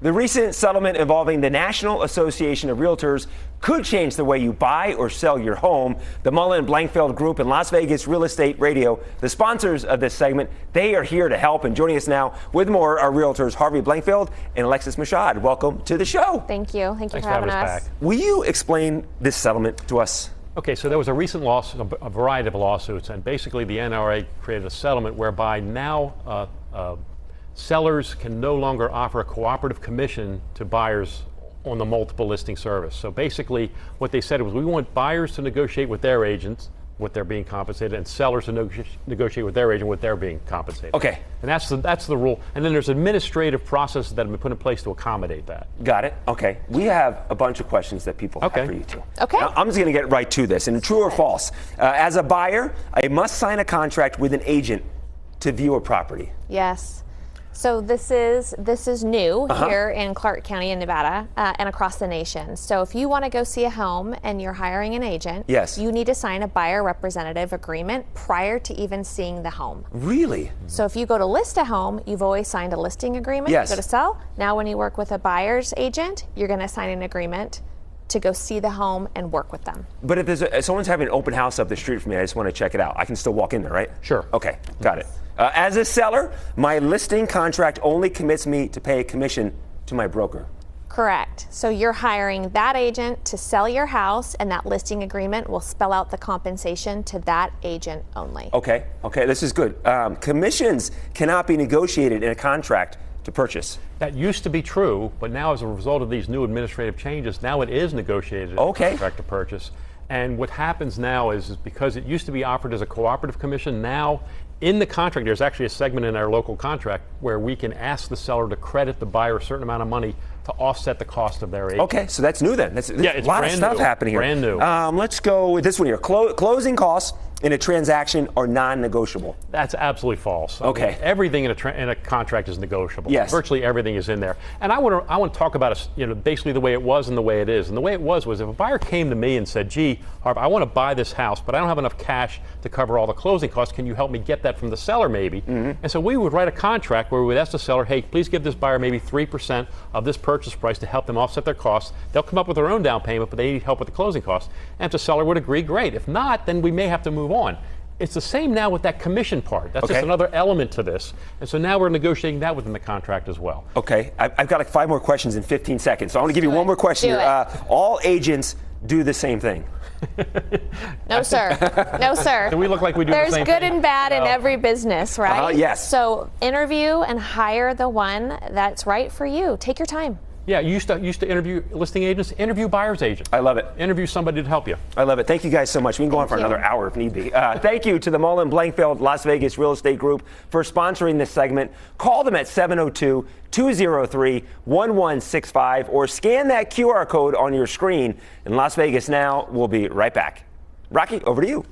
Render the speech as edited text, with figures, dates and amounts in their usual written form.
The recent settlement involving the National Association of Realtors could change the way you buy or sell your home. The Mullen Blankfeld Group and Las Vegas Real Estate Radio, the sponsors of this segment, they are here to help. And joining us now with more are realtors Harvey Blankfeld and Alexis Mashad. Welcome to the show. Thank you. Thanks for having us. back. Will you explain this settlement to us? Okay, so there was a recent lawsuit, a variety of lawsuits, and basically the NRA created a settlement whereby now sellers can no longer offer a cooperative commission to buyers on the multiple listing service. So basically what they said was we want buyers to negotiate with their agents what they're being compensated, and sellers to negotiate with their agent what they're being compensated. Okay. And that's the rule. And then there's administrative processes that have been put in place to accommodate that. Got it. Okay. We have a bunch of questions that people have for you too. Okay. Now, I'm just going to get right to this. And true or false, as a buyer, I must sign a contract with an agent to view a property. Yes. So this is new here in Clark County in Nevada and across the nation. So if you want to go see a home and you're hiring an agent, yes, you need to sign a buyer representative agreement prior to even seeing the home. Really? So if you go to list a home, you've always signed a listing agreement yes, to go to sell. Now when you work with a buyer's agent, you're going to sign an agreement to go see the home and work with them. But if someone's having an open house up the street from me, I just want to check it out, I can still walk in there, right? Sure. Okay, got it. As a seller, my listing contract only commits me to pay a commission to my broker. Correct. So you're hiring that agent to sell your house, and that listing agreement will spell out the compensation to that agent only. Okay, this is good. Commissions cannot be negotiated in a contract to purchase. That used to be true, but now as a result of these new administrative changes, now it is negotiated in a contract to purchase. And what happens now is because it used to be offered as a cooperative commission, now in the contract, there's actually a segment in our local contract where we can ask the seller to credit the buyer a certain amount of money to offset the cost of their agent. Okay, so that's new then. There's it's a lot of stuff happening here. Brand new. Let's go with this one here. Closing costs in a transaction are non-negotiable. That's absolutely false. Okay. I mean, everything in a contract is negotiable. Yes. Virtually everything is in there. And I want to talk about basically the way it was and the way it is. And the way it was if a buyer came to me and said, "Gee, Harv, I want to buy this house, but I don't have enough cash to cover all the closing costs. Can you help me get that from the seller maybe?" Mm-hmm. And so we would write a contract where we would ask the seller, "Hey, please give this buyer maybe 3% of this purchase price to help them offset their costs. They'll come up with their own down payment, but they need help with the closing costs." And if the seller would agree, great. If not, then we may have to move on. It's the same now with that commission part. That's just another element to this. And so now we're negotiating that within the contract as well. Okay, I've got like 5 more questions in 15 seconds. So I want to give you one more question here. All agents do the same thing. No, sir. No, sir. Do we look like we do the same thing? There's good and bad in every business, right? Yes. So interview and hire the one that's right for you. Take your time. Yeah, you used to interview listing agents, interview buyer's agents. I love it. Interview somebody to help you. I love it. Thank you guys so much. We can go on for another hour if need be. Thank you to the Mullen Blankfeld Las Vegas Real Estate Group for sponsoring this segment. Call them at 702-203-1165 or scan that QR code on your screen. And Las Vegas Now will be right back. Rocky, over to you.